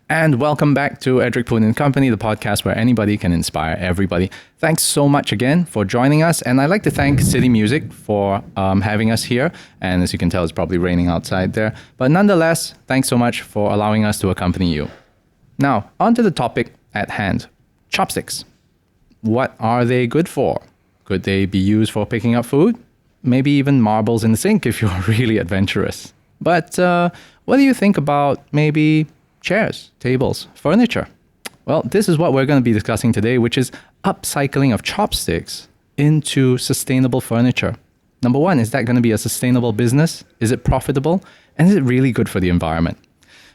And welcome back to Edric, Poon and Company, the podcast where anybody can inspire everybody. Thanks so much again for joining us. And I'd like to thank City Music for having us here. And as you can tell, it's probably raining outside there. But nonetheless, thanks so much for allowing us to accompany you. Now, on to the topic at hand. Chopsticks. What are they good for? Could they be used for picking up food? Maybe even marbles in the sink if you're really adventurous. But what do you think about maybe chairs, tables, furniture? Well, this is what we're going to be discussing today, which is upcycling of chopsticks into sustainable furniture. Number one, is that going to be a sustainable business? Is it profitable? And is it really good for the environment?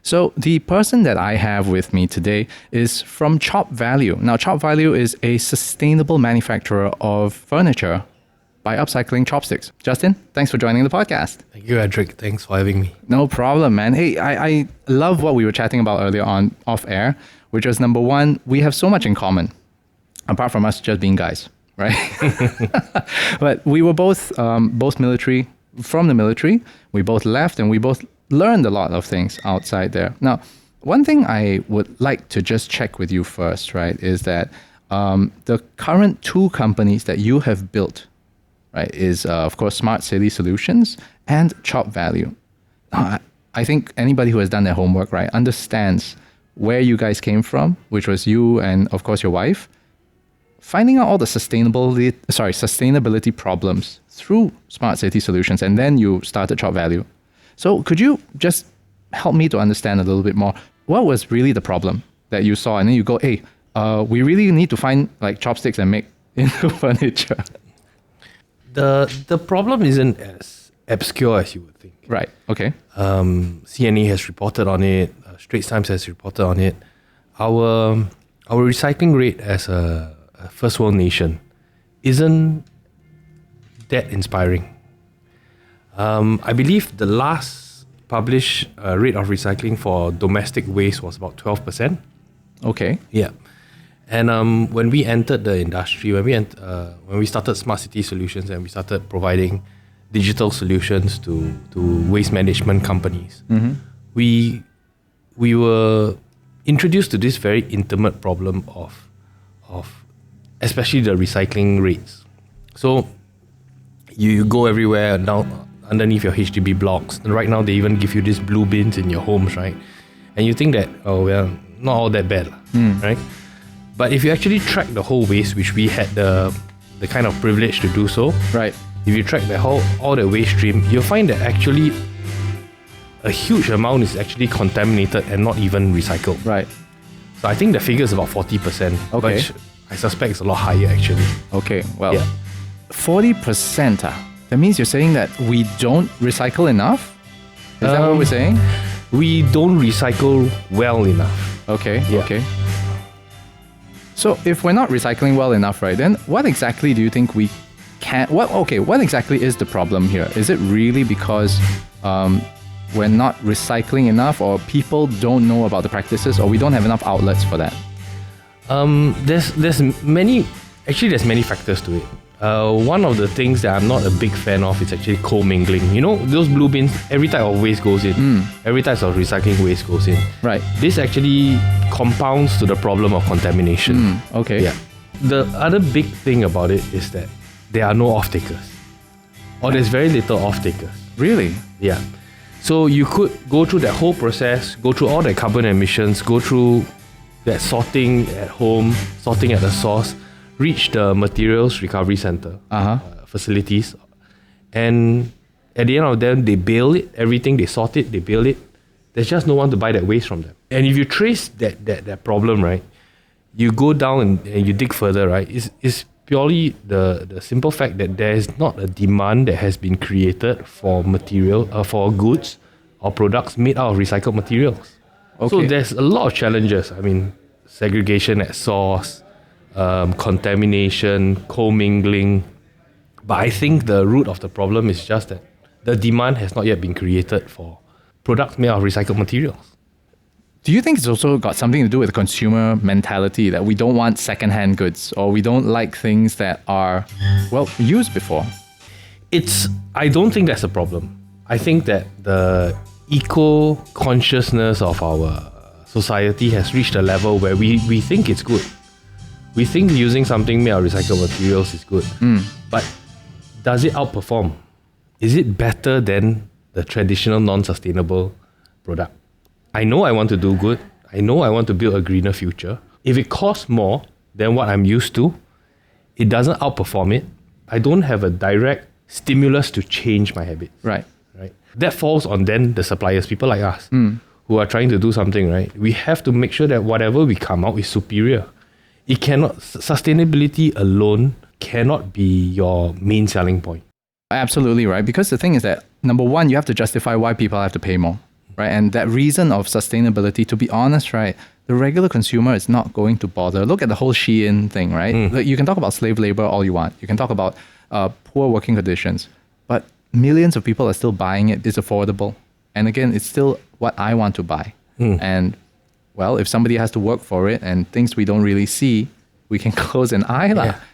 So the person that I have with me today is from ChopValue. Now, ChopValue is a sustainable manufacturer of furniture by upcycling chopsticks. Justin, thanks for joining the podcast. Thank you, Edric. Thanks for having me. No problem, man. Hey, I love what we were chatting about earlier on off air, which was number one, we have so much in common, apart from us just being guys, right? But we were both military, from the military. We both left and we both learned a lot of things outside there. Now, one thing I would like to just check with you first, right, is that the current two companies that you have built, right, is of course Smart City Solutions and ChopValue. I think anybody who has done their homework, right, understands where you guys came from, which was you and of course your wife, finding out all the sustainability problems through Smart City Solutions, and then you started ChopValue. So could you just help me to understand a little bit more? What was really the problem that you saw, and then you go, hey, we really need to find like chopsticks and make into furniture? The problem isn't as obscure as you would think. Right. Okay. CNA has reported on it. Straits Times has reported on it. Our recycling rate as a first world nation isn't that inspiring. I believe the last published rate of recycling for domestic waste was about 12%. Okay. Yeah. And when we entered the industry, when we started Smart City Solutions and we started providing digital solutions to waste management companies, we were introduced to this very intimate problem of especially the recycling rates. So you go everywhere down underneath your HDB blocks, and right now they even give you these blue bins in your homes, right? And you think that, oh well, not all that bad, right? But if you actually track the whole waste, which we had the kind of privilege to do so, right? If you track all the waste stream, you'll find that actually a huge amount is actually contaminated and not even recycled. Right. So I think the figure is about 40%, okay, which I suspect is a lot higher actually. Okay, well, 40%. That means you're saying that we don't recycle enough? Is that what we're saying? We don't recycle well enough. Okay, okay. So if we're not recycling well enough, right, then what exactly do you think we can... What exactly is the problem here? Is it really because we're not recycling enough, or people don't know about the practices, or we don't have enough outlets for that? There's many factors to it. One of the things that I'm not a big fan of is actually co-mingling. You know, those blue bins, every type of waste goes in. Every type of recycling waste goes in. Right. This actually compounds to the problem of contamination. Okay. Yeah. The other big thing about it is that there are no off-takers. Or there's very little off-takers. Really? Yeah. So you could go through that whole process, go through all the carbon emissions, go through that sorting at home, sorting at the source, reach the materials recovery center facilities, and at the end of them, they bale it, everything, they sort it, they bale it. There's just no one to buy that waste from them. And if you trace that problem, right, you go down and you dig further, right, it's purely the simple fact that there is not a demand that has been created for material, for goods or products made out of recycled materials. Okay. So there's a lot of challenges. I mean, segregation at source, contamination, commingling. But I think the root of the problem is just that the demand has not yet been created for products made of recycled materials. Do you think it's also got something to do with the consumer mentality that we don't want secondhand goods, or we don't like things that are, well, used before? I don't think that's a problem. I think that the eco-consciousness of our society has reached a level where we think it's good. We think using something made of recycled materials is good. But does it outperform? Is it better than the traditional non-sustainable product? I know I want to do good. I know I want to build a greener future. If it costs more than what I'm used to, it doesn't outperform it. I don't have a direct stimulus to change my habits. Right. That falls on then the suppliers, people like us, who are trying to do something, right? We have to make sure that whatever we come out is superior. It cannot, sustainability alone cannot be your main selling point. Absolutely, right? Because the thing is that, number one, you have to justify why people have to pay more, right? And that reason of sustainability, to be honest, right, the regular consumer is not going to bother. Look at the whole Shein thing, right? Like, you can talk about slave labor all you want. You can talk about poor working conditions, but millions of people are still buying it. It's affordable. And again, it's still what I want to buy. And well, if somebody has to work for it and things we don't really see, we can close an eye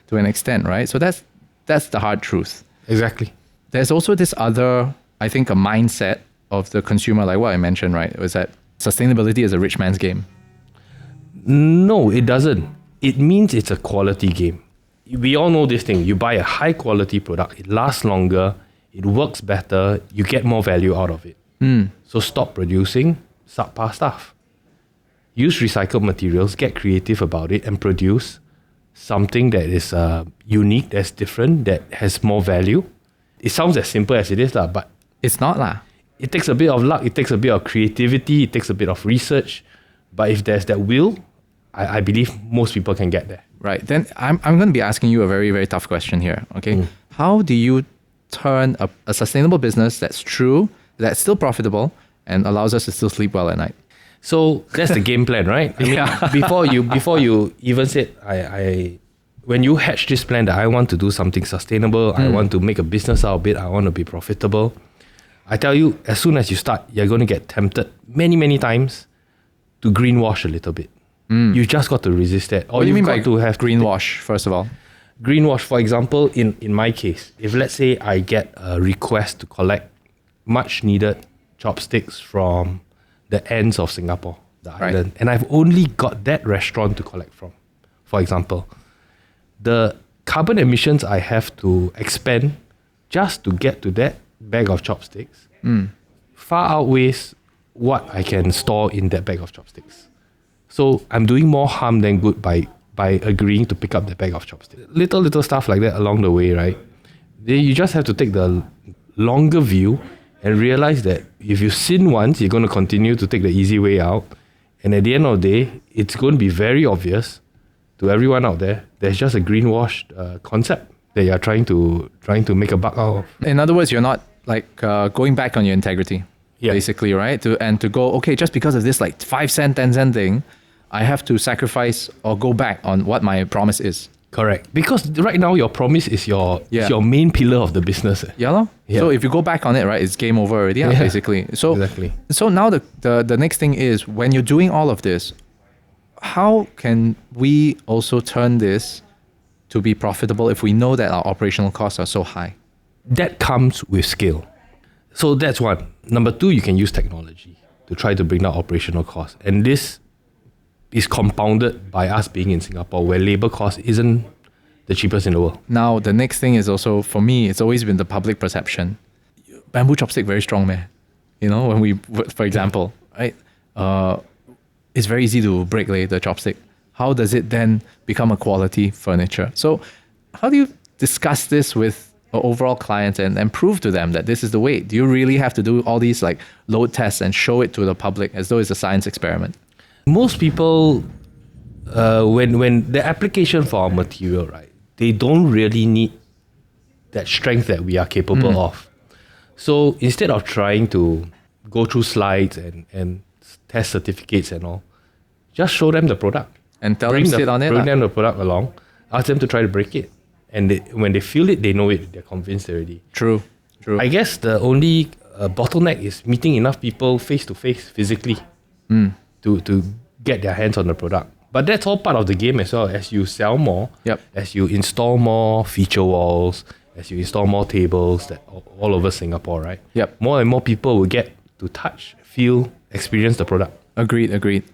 to an extent, right? So that's the hard truth. Exactly. There's also this other, I think, a mindset of the consumer, like what I mentioned, right? It was that sustainability is a rich man's game. No, it doesn't. It means it's a quality game. We all know this thing. You buy a high quality product, it lasts longer, it works better, you get more value out of it. So stop producing subpar stuff. Use recycled materials, get creative about it, and produce something that is unique, that's different, that has more value. It sounds as simple as it is, but it's not. It takes a bit of luck, it takes a bit of creativity, it takes a bit of research. But if there's that will, I believe most people can get there. Right. Then I'm going to be asking you a very, very tough question here. Okay. How do you turn a sustainable business that's true, that's still profitable, and allows us to still sleep well at night? So that's the game plan, right? I mean, before you even said, when you hatch this plan that I want to do something sustainable, I want to make a business out of it, I want to be profitable, I tell you, as soon as you start, you're going to get tempted many, many times to greenwash a little bit. You just got to resist that. What do you mean by to have greenwash, first of all? Greenwash, for example, in my case, if let's say I get a request to collect much needed chopsticks from the ends of Singapore, the island, and I've only got that restaurant to collect from, for example, the carbon emissions I have to expend just to get to that bag of chopsticks far outweighs what I can store in that bag of chopsticks. So I'm doing more harm than good by agreeing to pick up the bag of chopsticks. Little stuff like that along the way, right? You just have to take the longer view and realize that if you sin once, you're going to continue to take the easy way out. And at the end of the day, it's going to be very obvious to everyone out there, there's just a greenwashed concept that you're trying to make a buck out of. In other words, you're not like going back on your integrity, basically, right? To go, okay, just because of this like 5 cent, 10 cent thing, I have to sacrifice or go back on what my promise is. Correct. Because right now your promise is your main pillar of the business. Yeah. So if you go back on it, right, it's game over already, basically. So exactly. So now the next thing is, when you're doing all of this, how can we also turn this to be profitable if we know that our operational costs are so high? That comes with scale. So that's one. Number two, you can use technology to try to bring down operational costs. And this is compounded by us being in Singapore, where labor cost isn't the cheapest in the world. Now, the next thing is also, for me, it's always been the public perception. Bamboo chopstick, very strong, man. You know, when we, for example, right? It's very easy to break the chopstick. How does it then become a quality furniture? So how do you discuss this with overall clients and prove to them that this is the way? Do you really have to do all these like load tests and show it to the public as though it's a science experiment? Most people, when the application for our material, right, they don't really need that strength that we are capable of. So instead of trying to go through slides and test certificates and all, just show them the product. And tell them to sit on it. Bring them the product along, ask them to try to break it. And when they feel it, they know it, they're convinced already. True. I guess the only bottleneck is meeting enough people face to face, physically, to get their hands on the product. But that's all part of the game as well. As you sell more, as you install more feature walls, as you install more tables that all over Singapore, right? More and more people will get to touch, feel, experience the product. Agreed.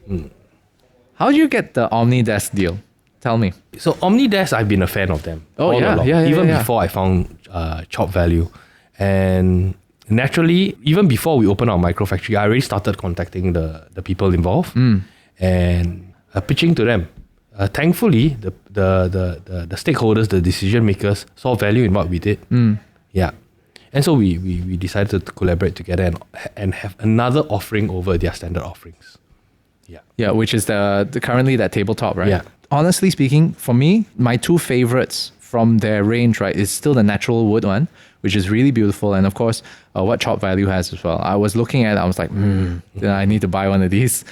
How did you get the Omnidesk deal? Tell me. So Omnidesk, I've been a fan of them. Oh, all yeah, along, yeah, even yeah. before I found ChopValue. And naturally, even before we opened our micro factory, I already started contacting the people involved and pitching to them. Thankfully, the stakeholders, the decision makers, saw value in what we did. Yeah. And so we decided to collaborate together and have another offering over their standard offerings. Yeah, which is the currently that tabletop, right? Yeah. Honestly speaking, for me, my two favorites from their range, right, is still the natural wood one, which is really beautiful, and of course, what ChopValue has as well. I was looking at it, I was like, I need to buy one of these.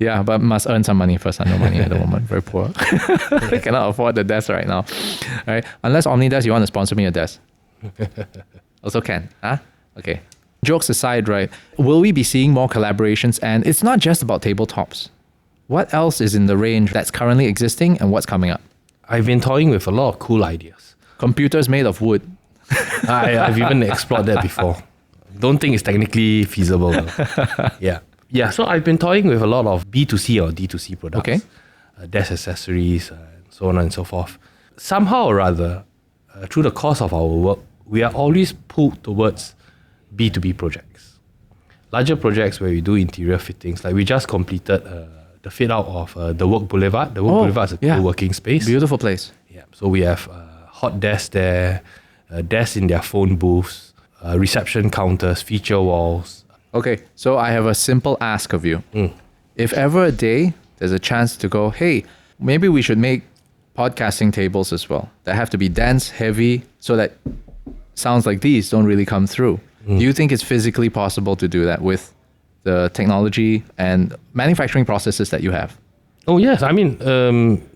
Yeah, but must earn some money first. I no money at the moment. Very poor. I cannot afford the desk right now. Right? Unless Omnidesk, you want to sponsor me a desk. Also can. Huh? Okay. Jokes aside, right? Will we be seeing more collaborations? And it's not just about tabletops. What else is in the range that's currently existing and what's coming up? I've been toying with a lot of cool ideas. Computers made of wood. I've even explored that before. Don't think it's technically feasible though. Yeah, so I've been toying with a lot of B2C or D2C products. Okay. Desk accessories, and so on and so forth. Somehow or rather, through the course of our work, we are always pulled towards B2B projects. Larger projects where we do interior fittings. Like we just completed the fit out of the Work Boulevard. The Work Boulevard is a co-working space. Beautiful place. Yeah, so we have hot desks there, desks in their phone booths, reception counters, feature walls. Okay, so I have a simple ask of you. If ever a day there's a chance to go, hey, maybe we should make podcasting tables as well that have to be dense, heavy, so that sounds like these don't really come through. Do you think it's physically possible to do that with the technology and manufacturing processes that you have? Oh yes, I mean,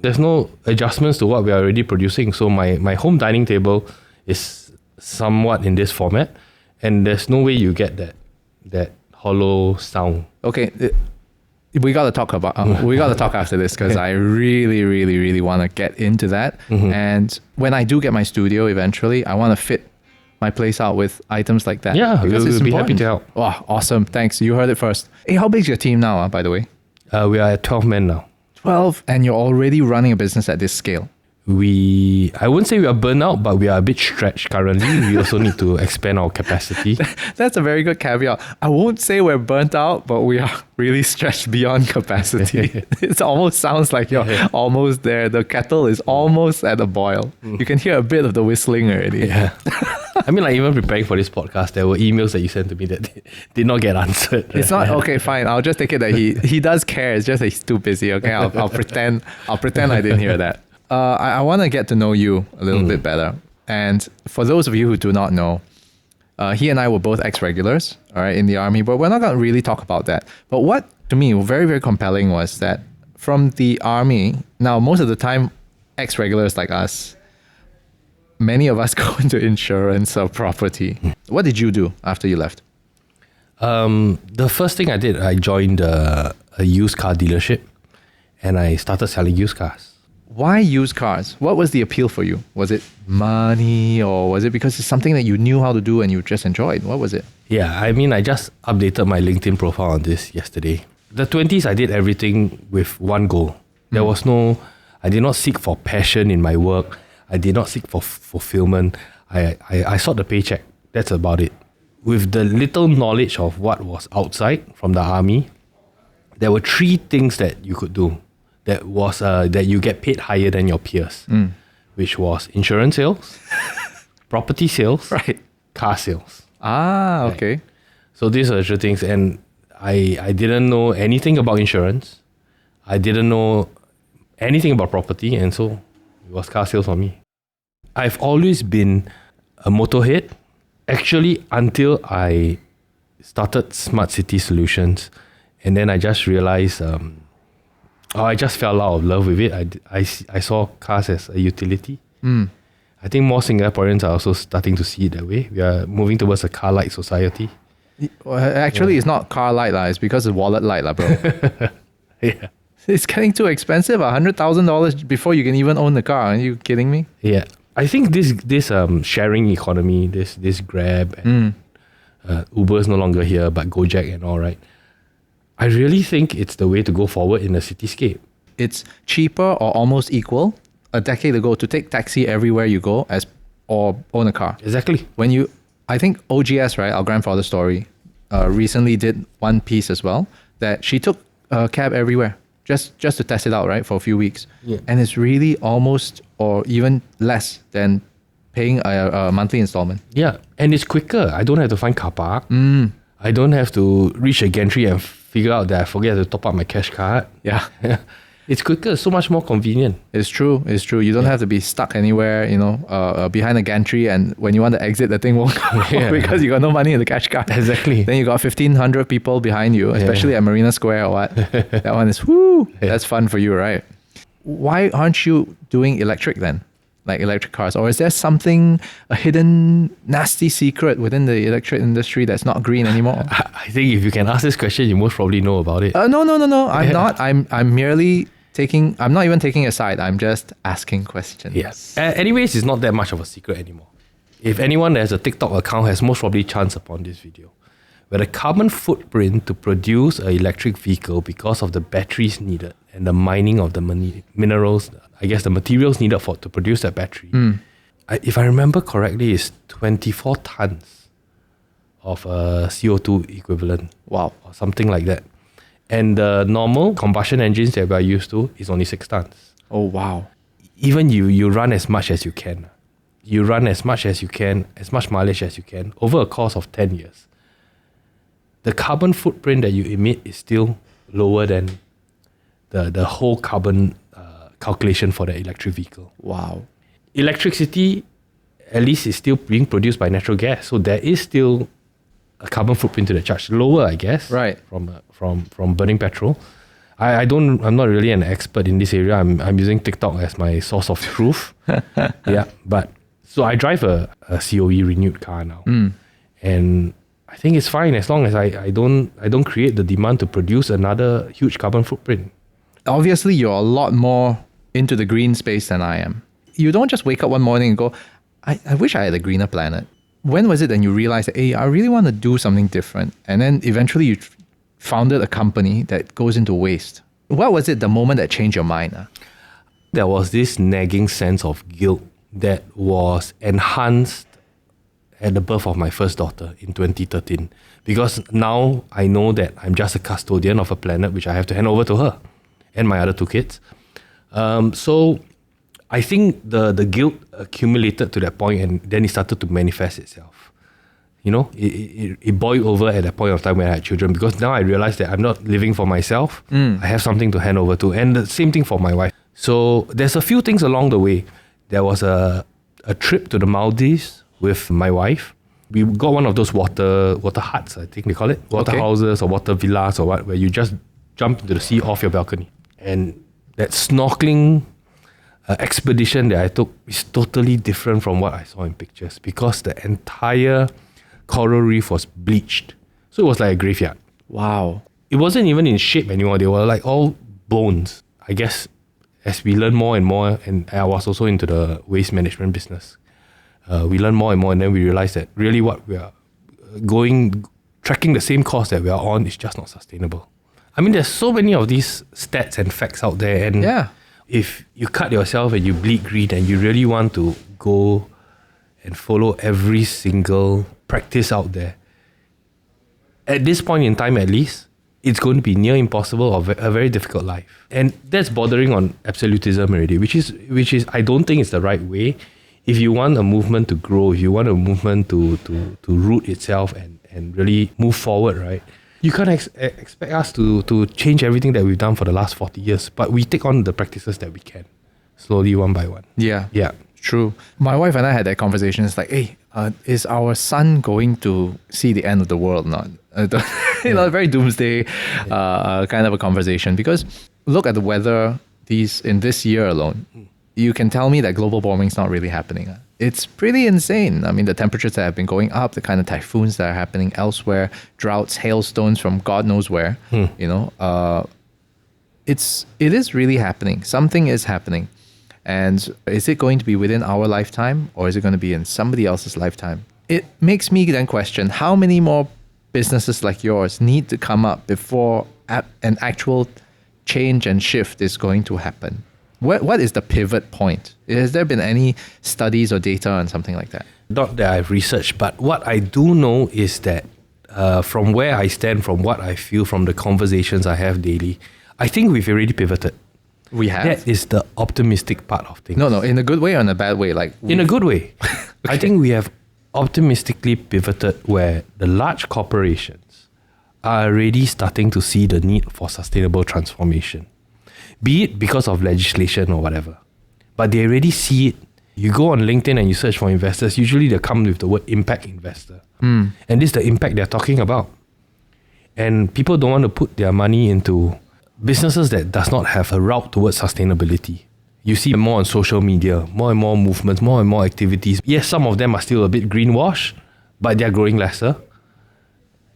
there's no adjustments to what we are already producing. So my home dining table is somewhat in this format, and there's no way you get that hollow sound. Okay, we got to talk about we got to talk after this because I really want to get into that. And when I do get my studio eventually, I want to fit my place out with items like that. Yeah, because we'll it's be important. happy to help. Wow, awesome. Thanks. You heard it first. Hey, how big's your team now, by the way? We are at 12 men now. 12, and you're already running a business at this scale. I wouldn't say we are burnt out, but we are a bit stretched currently. We also need to expand our capacity. That's a very good caveat. I won't say we're burnt out, but we are really stretched beyond capacity. It almost sounds like you're almost there. The kettle is almost at a boil. You can hear a bit of the whistling already. Yeah. I mean, like even preparing for this podcast, there were emails that you sent to me that did not get answered. It's not okay. Fine. I'll just take it that he does care. It's just that he's too busy. Okay. I'll pretend I didn't hear that. I want to get to know you a little bit better. And for those of you who do not know, he and I were both ex-regulars, all right, in the army, but we're not going to really talk about that. But what to me very, very compelling was that from the army, now most of the time, ex-regulars like us, many of us go into insurance or property. What did you do after you left? The first thing I did, I joined a used car dealership and I started selling used cars. Why used cars? What was the appeal for you? Was it money, or was it because it's something that you knew how to do and you just enjoyed? What was it? Yeah, I mean, I just updated my LinkedIn profile on this yesterday. The 20s, I did everything with one goal. There was I did not seek for passion in my work. I did not seek for fulfillment. I sought the paycheck. That's about it. With the little knowledge of what was outside from the army, there were 3 things that you could do. That was that you get paid higher than your peers, which was insurance sales, property sales, Right. car sales. Ah, okay. Right. So these are the 3 things, and I didn't know anything about insurance. I didn't know anything about property, and so it was car sales for me. I've always been a motorhead, actually, until I started Smart City Solutions, and then I just realized. I just fell out of love with it. I saw cars as a utility. I think more Singaporeans are also starting to see it that way. We are moving towards a car-light society. Well, actually, it's not car light, it's because it's wallet light, bro. Yeah. It's getting too expensive. $100,000 before you can even own the car. Are you kidding me? Yeah. I think this sharing economy, this Grab and Uber is no longer here, but Gojek and all, right? I really think it's the way to go forward in a cityscape. It's cheaper or almost equal a decade ago to take taxi everywhere you go or own a car. Exactly. I think OGS, right, our grandfather story, recently did one piece as well, that she took a cab everywhere just to test it out, right, for a few weeks. Yeah. And it's really almost or even less than paying a monthly installment. Yeah, and it's quicker. I don't have to find car park. I don't have to reach a gantry and figure out that I forget to top up my cash card. Yeah. It's quicker, so much more convenient. It's true. You don't have to be stuck anywhere, behind a gantry, and when you want to exit, the thing won't go because you got no money in the cash card. Exactly. Then you got 1,500 people behind you, especially at Marina Square or what. That one is, that's fun for you, right? Why aren't you doing electric then? Like electric cars? Or is there something, a hidden nasty secret within the electric industry that's not green anymore? I think if you can ask this question, you most probably know about it. No. I'm not. I'm merely I'm not even taking a side. I'm just asking questions. Yes. Anyways, it's not that much of a secret anymore. If anyone that has a TikTok account has most probably chanced upon this video, where the carbon footprint to produce an electric vehicle because of the batteries needed and the mining of the minerals, I guess the materials needed to produce that battery, if I remember correctly, is 24 tons of CO2 equivalent. Wow. Or something like that. And the normal combustion engines that we are used to is only 6 tons. Oh, wow. Even you run as much as you can. You run as much as you can, as much mileage as you can, over a course of 10 years. The carbon footprint that you emit is still lower than the whole carbon calculation for the electric vehicle. Wow. Electricity, at least, is still being produced by natural gas. So there is still a carbon footprint to the charge. Lower, I guess. Right. From burning petrol. I'm not really an expert in this area. I'm using TikTok as my source of truth. Yeah. But so I drive a COE renewed car now. And I think it's fine as long as I don't create the demand to produce another huge carbon footprint. Obviously, you're a lot more into the green space than I am. You don't just wake up one morning and go, I wish I had a greener planet. When was it that you realized that, hey, I really want to do something different? And then eventually you founded a company that goes into waste. What was it, the moment that changed your mind? There was this nagging sense of guilt that was enhanced at the birth of my first daughter in 2013. Because now I know that I'm just a custodian of a planet which I have to hand over to her and my other 2 kids. So I think the guilt accumulated to that point, and then it started to manifest itself. It boiled over at that point of time when I had children, because now I realized that I'm not living for myself. I have something to hand over to, and the same thing for my wife. So there's a few things along the way. There was a trip to the Maldives with my wife. We got one of those water huts, I think they call it, water houses or water villas or what, where you just jump into the sea off your balcony. And that snorkeling expedition that I took is totally different from what I saw in pictures, because the entire coral reef was bleached. So it was like a graveyard. Wow. It wasn't even in shape anymore. They were like all bones. I guess as we learn more and more, and I was also into the waste management business, we learn more and more, and then we realized that really what we are tracking the same course that we are on is just not sustainable. I mean, there's so many of these stats and facts out there, and if you cut yourself and you bleed green and you really want to go and follow every single practice out there, at this point in time at least, it's going to be near impossible or a very difficult life. And that's bordering on absolutism already, which is I don't think it's the right way. If you want a movement to grow, if you want a movement to root itself and really move forward, right? You can't expect us to change everything that we've done for the last 40 years, but we take on the practices that we can, slowly, one by one. Yeah. Yeah. True. My wife and I had that conversation. It's like, hey, is our son going to see the end of the world or not? Very Doomsday kind of a conversation. Because look at the weather in this year alone. You can tell me that global warming is not really happening. It's pretty insane. I mean, the temperatures that have been going up, the kind of typhoons that are happening elsewhere, droughts, hailstones from God knows where. It is really happening. Something is happening. And is it going to be within our lifetime, or is it going to be in somebody else's lifetime? It makes me then question how many more businesses like yours need to come up before an actual change and shift is going to happen? What is the pivot point? Has there been any studies or data on something like that? Not that I've researched, but what I do know is that from where I stand, from what I feel, from the conversations I have daily, I think we've already pivoted. We have? That is the optimistic part of things. No, in a good way or in a bad way? In a good way. I think we have optimistically pivoted where the large corporations are already starting to see the need for sustainable transformation. Be it because of legislation or whatever. But they already see it. You go on LinkedIn and you search for investors, usually they come with the word impact investor. And this is the impact they're talking about. And people don't want to put their money into businesses that does not have a route towards sustainability. You see more on social media, more and more movements, more and more activities. Yes, some of them are still a bit greenwash, but they're growing lesser.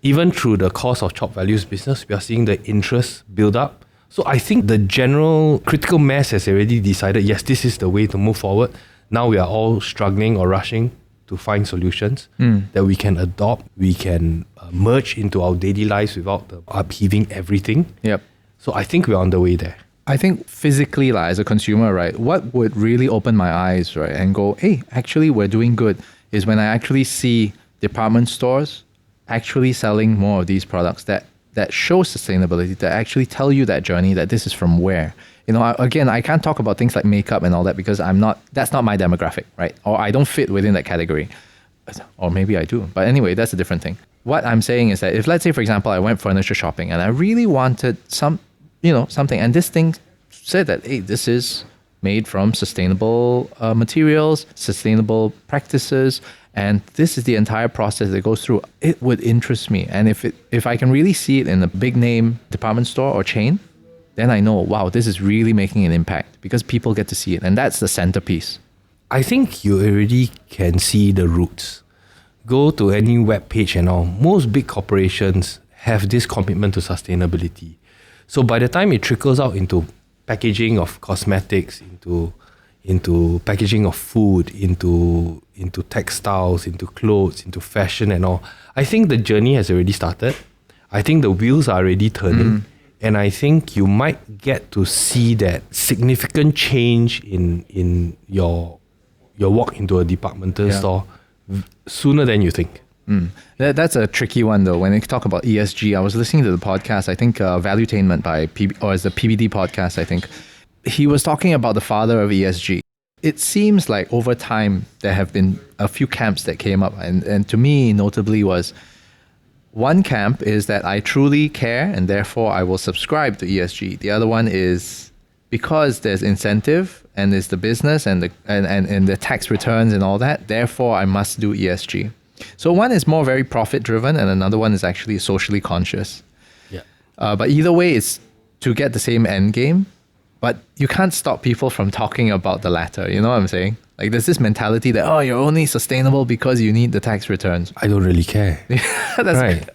Even through the course of ChopValue's business, we are seeing the interest build up. So I think the general critical mass has already decided, yes, this is the way to move forward. Now we are all struggling or rushing to find solutions that we can adopt, we can merge into our daily lives without upheaving everything. Yep. So I think we're on the way there. I think physically, like, as a consumer, right, what would really open my eyes, right, and go, hey, actually we're doing good, is when I actually see department stores actually selling more of these products that show sustainability, that actually tell you that journey, that this is from where. You know, again, I can't talk about things like makeup and all that because that's not my demographic, right? Or I don't fit within that category. Or maybe I do. But anyway, that's a different thing. What I'm saying is that if, let's say, for example, I went furniture shopping and I really wanted something, and this thing said that, hey, this is made from sustainable materials, sustainable practices, and this is the entire process that goes through, it would interest me. And if I can really see it in a big name department store or chain, then I know, wow, this is really making an impact because people get to see it. And that's the centerpiece. I think you already can see the roots. Go to any web page and all. Most big corporations have this commitment to sustainability. So by the time it trickles out into packaging of cosmetics, into packaging of food, into textiles, into clothes, into fashion and all, I think the journey has already started. I think the wheels are already turning. And I think you might get to see that significant change in your walk into a departmental store sooner than you think. That's a tricky one though. When they talk about ESG, I was listening to the podcast, I think Valuetainment by it's the PBD podcast, I think. He was talking about the father of ESG. It seems like over time there have been a few camps that came up, and to me notably was, one camp is that I truly care and therefore I will subscribe to ESG. The other one is because there's incentive and there's the business and the tax returns and all that, therefore I must do ESG. So one is more very profit driven and another one is actually socially conscious. Yeah. But either way, it's to get the same end game. But you can't stop people from talking about the latter. You know what I'm saying? Like there's this mentality that, oh, you're only sustainable because you need the tax returns. I don't really care. That's right.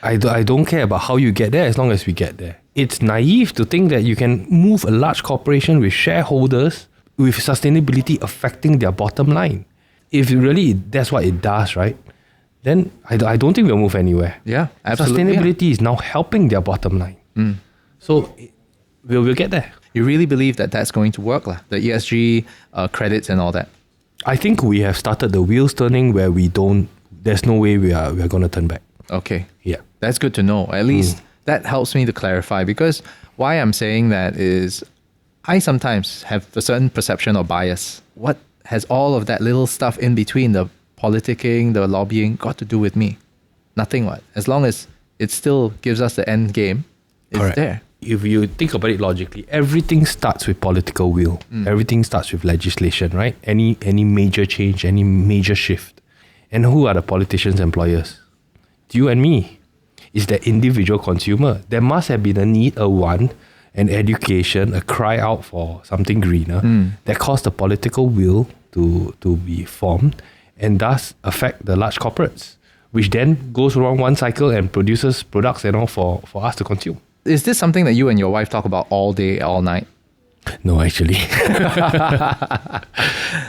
I don't care about how you get there as long as we get there. It's naive to think that you can move a large corporation with shareholders with sustainability affecting their bottom line. If really that's what it does, right? Then I don't think we'll move anywhere. Yeah, absolutely. Sustainability is now helping their bottom line. So we'll get there. You really believe that that's going to work, the ESG credits and all that? I think we have started the wheels turning where there's no way we are going to turn back. Okay. Yeah. That's good to know. At least that helps me to clarify, because why I'm saying that is I sometimes have a certain perception or bias. What has all of that little stuff in between, the politicking, the lobbying, got to do with me? Nothing. What? As long as it still gives us the end game, it's Correct. there. If you think about it logically, everything starts with political will. Everything starts with legislation, right? Any major change, any major shift. And who are the politicians' employers? You and me. It's the individual consumer. There must have been a need, a want, an education, a cry out for something greener that caused the political will to be formed and thus affect the large corporates, which then goes around one cycle and produces products and all for us to consume. Is this something that you and your wife talk about all day, all night? No, actually.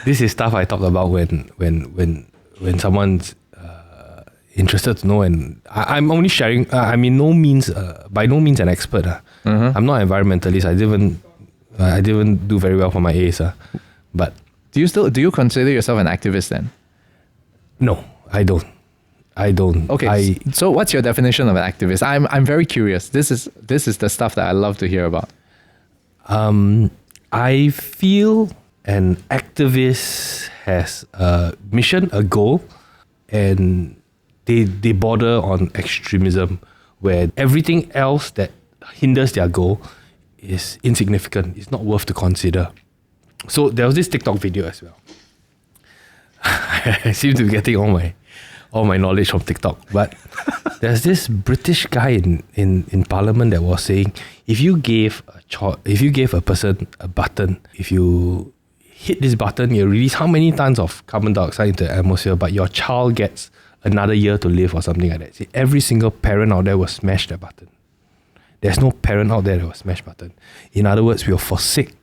This is stuff I talk about when someone's interested to know, and I'm only sharing. I'm by no means an expert. I'm not an environmentalist. I didn't do very well for my A's. But do you consider yourself an activist then? No, I don't. Okay. So what's your definition of an activist? I'm very curious. This is the stuff that I love to hear about. I feel an activist has a mission, a goal, and they border on extremism, where everything else that hinders their goal is insignificant. It's not worth to consider. So there was this TikTok video as well. I seem to be getting all my knowledge from TikTok, but there's this British guy in Parliament that was saying, if you gave a person a button, if you hit this button, you release how many tons of carbon dioxide into the atmosphere, but your child gets another year to live or something like that. See, every single parent out there will smash that button. There's no parent out there that will smash button. In other words, we'll forsake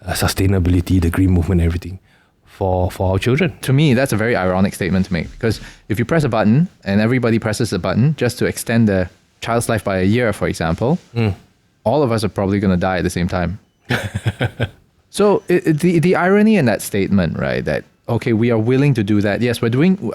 sustainability, the green movement, everything for our children. To me, that's a very ironic statement to make, because if you press a button and everybody presses the button just to extend the child's life by a year, for example, all of us are probably going to die at the same time. So the irony in that statement, right, that, okay, we are willing to do that. Yes,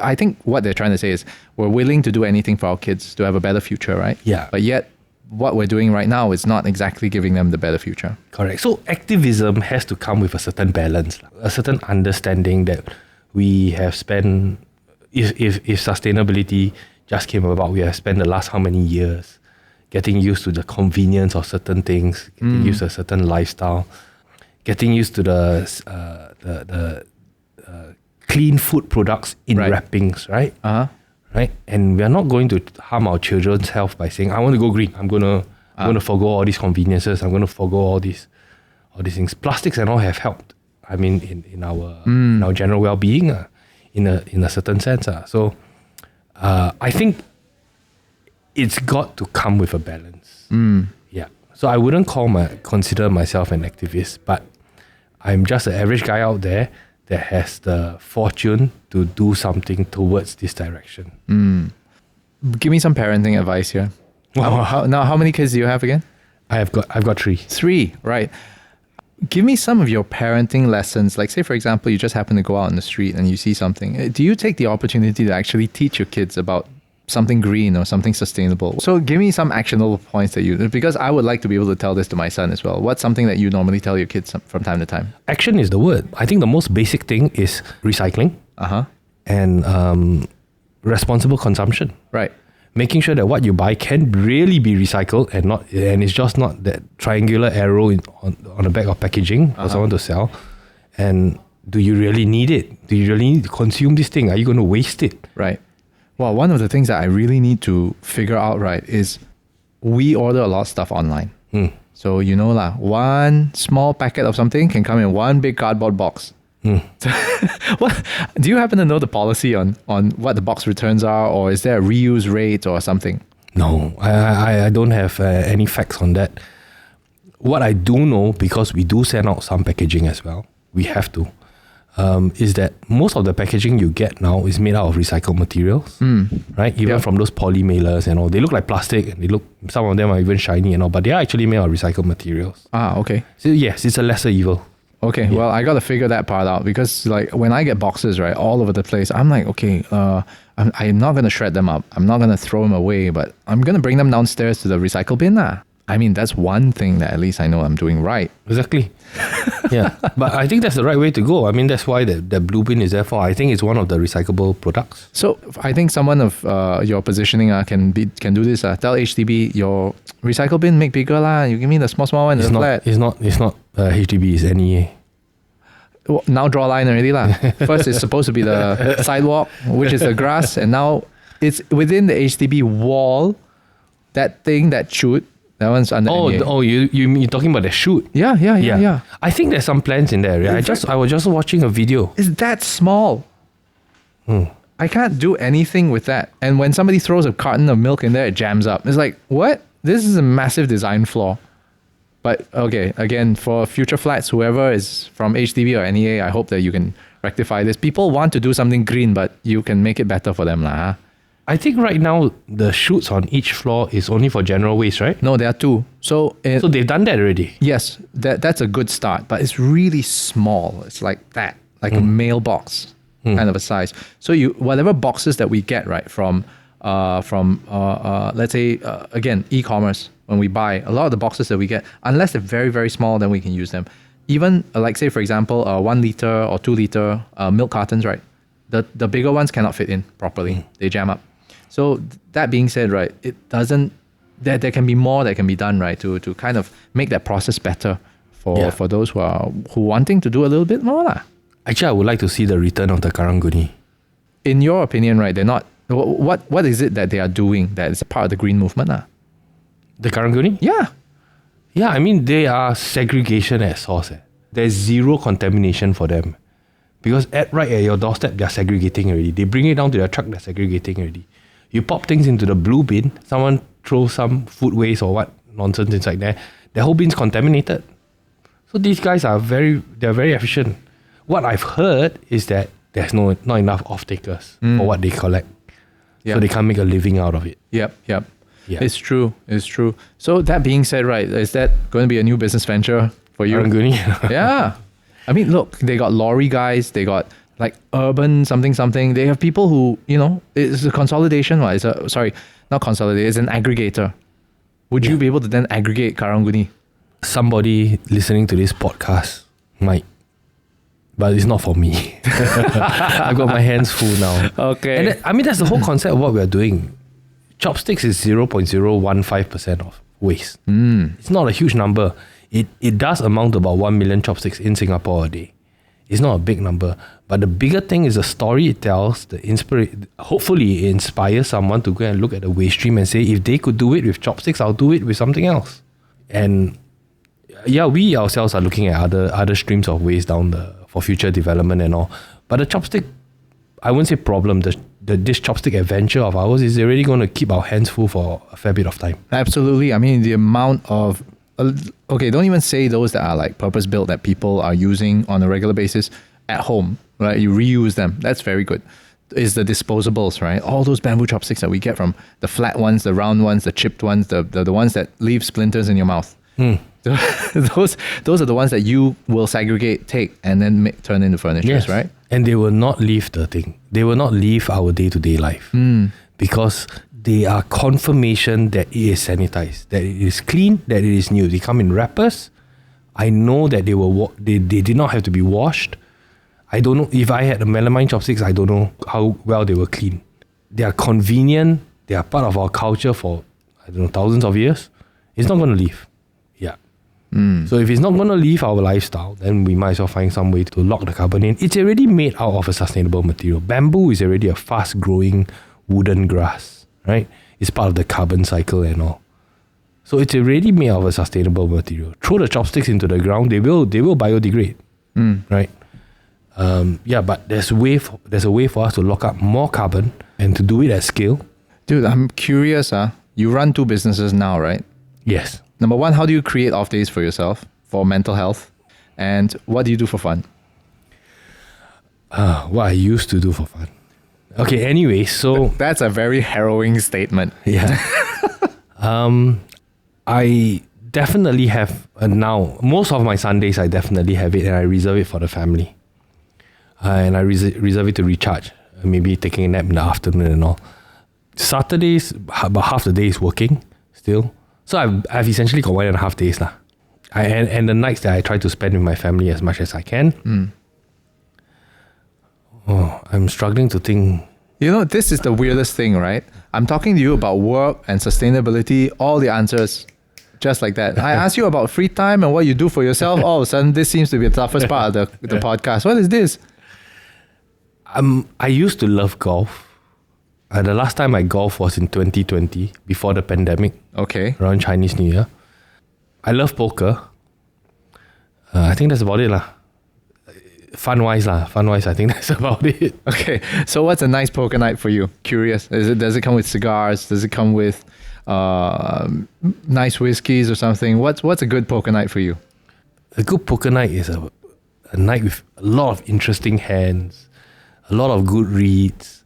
I think what they're trying to say is we're willing to do anything for our kids to have a better future, right? Yeah. But yet, what we're doing right now is not exactly giving them the better future. Correct. So activism has to come with a certain balance, a certain understanding that we have spent, if sustainability just came about, we have spent the last how many years getting used to the convenience of certain things, getting used to a certain lifestyle, getting used to the clean food products in wrappings, right? Right, and we are not going to harm our children's health by saying, I want to go green. I'm gonna forgo all these conveniences. I'm gonna forgo all these things. Plastics and all have helped. I mean, in our general well-being, in a certain sense. So I think it's got to come with a balance. Yeah. So I wouldn't consider myself an activist, but I'm just an average guy out there that has the fortune to do something towards this direction. Give me some parenting advice here. How many kids do you have again? I've got 3. 3, right. Give me some of your parenting lessons. Like, say, for example, you just happen to go out on the street and you see something. Do you take the opportunity to actually teach your kids about something green or something sustainable? So give me some actionable points because I would like to be able to tell this to my son as well. What's something that you normally tell your kids from time to time? Action is the word. I think the most basic thing is recycling and responsible consumption. Right. Making sure that what you buy can really be recycled and it's just not that triangular arrow on the back of packaging for someone to sell. And do you really need it? Do you really need to consume this thing? Are you going to waste it? Right. Well, one of the things that I really need to figure out, right, is we order a lot of stuff online. So, one small packet of something can come in one big cardboard box. What do you happen to know the policy on what the box returns are, or is there a reuse rate or something? No, I don't have any facts on that. What I do know, because we do send out some packaging as well, we have to, is that most of the packaging you get now is made out of recycled materials, right? Even from those poly mailers and all. They look like plastic and some of them are even shiny and all, but they are actually made out of recycled materials. Okay. So yes, it's a lesser evil. Okay, well, I got to figure that part out, because like when I get boxes, right, all over the place, I'm like, okay, I'm not going to shred them up. I'm not going to throw them away, but I'm going to bring them downstairs to the recycle bin. I mean, that's one thing that at least I know I'm doing right. Exactly. Yeah. But I think that's the right way to go. I mean, that's why the blue bin is there for. I think it's one of the recyclable products. So I think someone of your positioning can do this. Tell HDB, your recycle bin make bigger lah. You give me the small one. It's not HDB, it's NEA. Well, now draw a line already lah. First it's supposed to be the sidewalk, which is the grass, and now it's within the HDB wall. That thing, that chute, that one's under NEA. You're talking about the chute? Yeah. I think there's some plans in there. I was just watching a video. It's that small. I can't do anything with that. And when somebody throws a carton of milk in there, it jams up. It's like, what? This is a massive design flaw. But okay, again, for future flats, whoever is from HDB or NEA, I hope that you can rectify this. People want to do something green, but you can make it better for them. I think right now the chutes on each floor is only for general waste, right? No, there are two. So they've done that already. yes, that's a good start, but it's really small. It's like that, like a mailbox kind of a size. So whatever boxes that we get right from let's say again e-commerce, when we buy a lot of the boxes that we get, unless they're very very small, then we can use them. Even like say for example 1 liter or 2 liter milk cartons, right? The bigger ones cannot fit in properly. They jam up. So that being said, right, it doesn't. There can be more that can be done, right, to kind of make that process better for those who wanting to do a little bit more lah. Actually, I would like to see the return of the Karang Guni. In your opinion, right, they're not. What is it that they are doing that is a part of the green movement lah? The Karang Guni? Yeah. Yeah, I mean, they are segregation at source. There's zero contamination for them. Because right at your doorstep, they're segregating already. They bring it down to their truck, they're segregating already. You pop things into the blue bin, someone throws some food waste or what nonsense inside there, the whole bin's contaminated. So these guys they're very efficient. What I've heard is that there's not enough off-takers for what they collect. Yep. So they can't make a living out of it. Yep. Yeah. It's true. So that being said, right, is that going to be a new business venture for you? Karang Guni. Yeah. I mean, look, they got lorry guys, they got like urban something. They have people who, it's a consolidation. Sorry, not consolidate, it's an aggregator. Would you be able to then aggregate Karang Guni? Somebody listening to this podcast might, but it's not for me. I've got my hands full now. Okay. And that's the whole concept of what we're doing. Chopsticks is 0.015% of waste. It's not a huge number. It does amount to about 1 million chopsticks in Singapore a day. It's not a big number, but the bigger thing is the story it tells. Hopefully it inspires someone to go and look at the waste stream and say, if they could do it with chopsticks, I'll do it with something else. And yeah, we ourselves are looking at other streams of waste for future development and all. But the chopstick, I wouldn't say problem. This chopstick adventure of ours is already going to keep our hands full for a fair bit of time. Absolutely. I mean, the amount of don't even say those that are like purpose built that people are using on a regular basis at home, right? You reuse them. That's very good. Is the disposables, right? All those bamboo chopsticks that we get from the flat ones, the round ones, the chipped ones, the ones that leave splinters in your mouth. Those are the ones that you will segregate, take, and then turn into furniture, right? And they will not leave the thing. They will not leave our day-to-day life because they are confirmation that it is sanitized, that it is clean, that it is new. They come in wrappers. I know that they did not have to be washed. I don't know if I had a melamine chopsticks. I don't know how well they were clean. They are convenient. They are part of our culture for thousands of years. It's not going to leave. Yeah. So if it's not going to leave our lifestyle, then we might as well find some way to lock the carbon in. It's already made out of a sustainable material. Bamboo is already a fast-growing wooden grass. Right? It's part of the carbon cycle and all. So it's already made out of a sustainable material. Throw the chopsticks into the ground, they will biodegrade. Right? But there's a way for us to lock up more carbon and to do it at scale. Dude, I'm curious. You run 2 businesses now, right? Yes. Number 1, how do you create off days for yourself for mental health? And what do you do for fun? What I used to do for fun. Okay, anyway, so... That's a very harrowing statement. Yeah. I definitely have, now, most of my Sundays, I definitely have it and I reserve it for the family. And I reserve it to recharge, maybe taking a nap in the afternoon and all. Saturdays, about half the day is working still. So I've essentially got 1.5 days lah. And the nights that I try to spend with my family as much as I can. Oh, I'm struggling to think. This is the weirdest thing, right? I'm talking to you about work and sustainability, all the answers just like that. I ask you about free time and what you do for yourself. All of a sudden, this seems to be the toughest part of the podcast. What is this? I used to love golf. The last time I golfed was in 2020, before the pandemic. Okay. Around Chinese New Year. I love poker. I think that's about it lah. Fun-wise, I think that's about it. Okay, so what's a nice poker night for you? Curious. Does it come with cigars? Does it come with nice whiskeys or something? What's a good poker night for you? A good poker night is a night with a lot of interesting hands, a lot of good reads,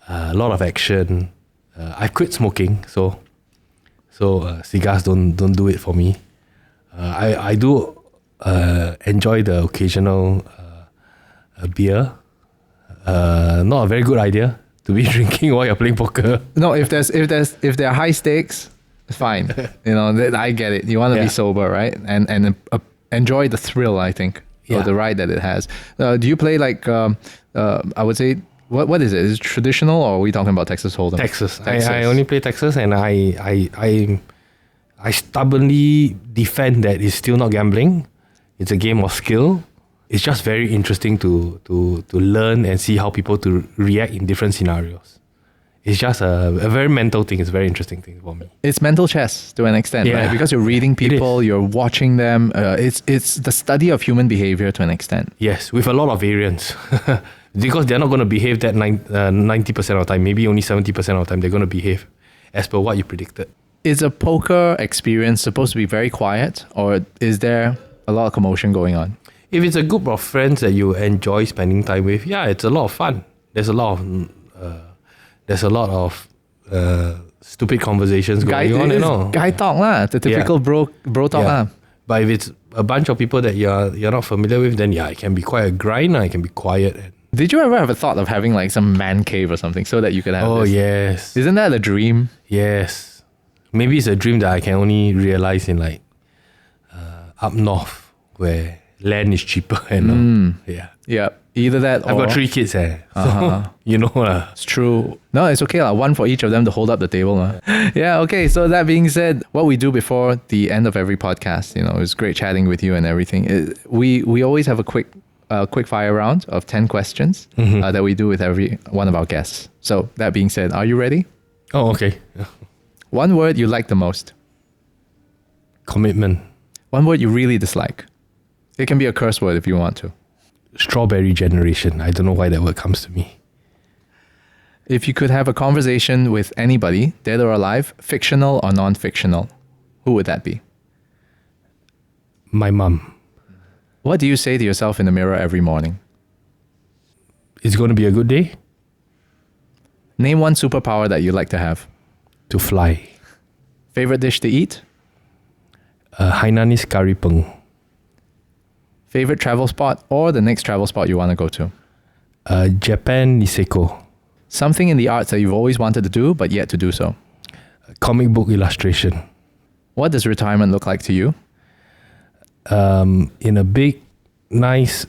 a lot of action, I've quit smoking, so cigars don't do it for me. I do enjoy the occasional beer. Not a very good idea to be drinking while you're playing poker. No, if there are high stakes, it's fine. I get it. You want to be sober, right? And enjoy the thrill, I think, of the ride that it has. Do you play like I would say what is it? Is it traditional, or are we talking about Texas Hold'em? Texas. I only play Texas, and I stubbornly defend that it's still not gambling. It's a game of skill. It's just very interesting to learn and see how people to react in different scenarios. It's just a very mental thing. It's a very interesting thing for me. It's mental chess to an extent, right? Because you're reading people, you're watching them. It's the study of human behavior to an extent. Yes, with a lot of variance. Because they're not going to behave that 90% of the time. Maybe only 70% of the time they're going to behave as per what you predicted. Is a poker experience supposed to be very quiet, or is there a lot of commotion going on? If it's a group of friends that you enjoy spending time with, it's a lot of fun. There's a lot of stupid conversations going on and all. Guy talk lah, the typical bro talk lah. But if it's a bunch of people that you're not familiar with, then it can be quite a grind. It can be quiet. Did you ever have a thought of having like some man cave or something so that you could have Oh, yes. Isn't that a dream? Yes. Maybe it's a dream that I can only realize in like up north where land is cheaper and Yeah. Either that I've got 3 kids so you know It's true. No, it's okay one for each of them to hold up the table Yeah, okay. So that being said, what we do before the end of every podcast, it was great chatting with you and everything. We always have a quick fire round of 10 questions that we do with every one of our guests. So that being said, are you ready? Oh, okay. One word you like the most? Commitment. One word you really dislike? It can be a curse word if you want to. Strawberry generation. I don't know why that word comes to me. If you could have a conversation with anybody, dead or alive, fictional or non-fictional, who would that be? My mum. What do you say to yourself in the mirror every morning? It's going to be a good day. Name one superpower that you like to have. To fly. Favorite dish to eat? Hainanese curry peng. Favorite travel spot or the next travel spot you want to go to? Japan Niseko. Something in the arts that you've always wanted to do but yet to do so. Comic book illustration. What does retirement look like to you? In a big, nice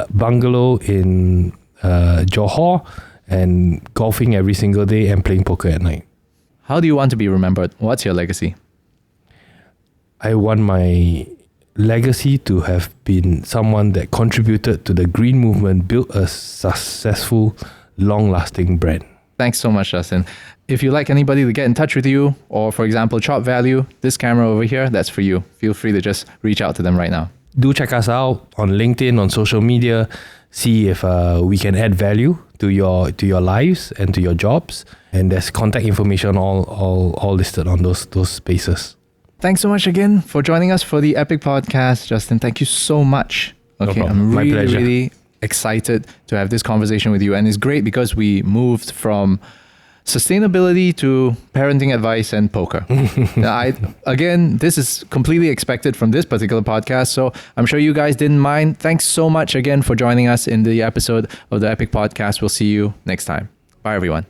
bungalow in Johor and golfing every single day and playing poker at night. How do you want to be remembered? What's your legacy? I want my legacy to have been someone that contributed to the green movement, built a successful, long-lasting brand. Thanks so much, Justin. If you'd like anybody to get in touch with you, or for example, ChopValue, this camera over here, that's for you. Feel free to just reach out to them right now. Do check us out on LinkedIn, on social media. See if we can add value to your lives and to your jobs. And there's contact information all listed on those spaces. Thanks so much again for joining us for the Epic Podcast, Justin. Thank you so much. Okay, no I'm My pleasure. really excited to have this conversation with you. And it's great because we moved from sustainability to parenting advice and poker. Again, this is completely expected from this particular podcast, so I'm sure you guys didn't mind. Thanks so much again for joining us in the episode of the Epic Podcast. We'll see you next time. Bye, everyone.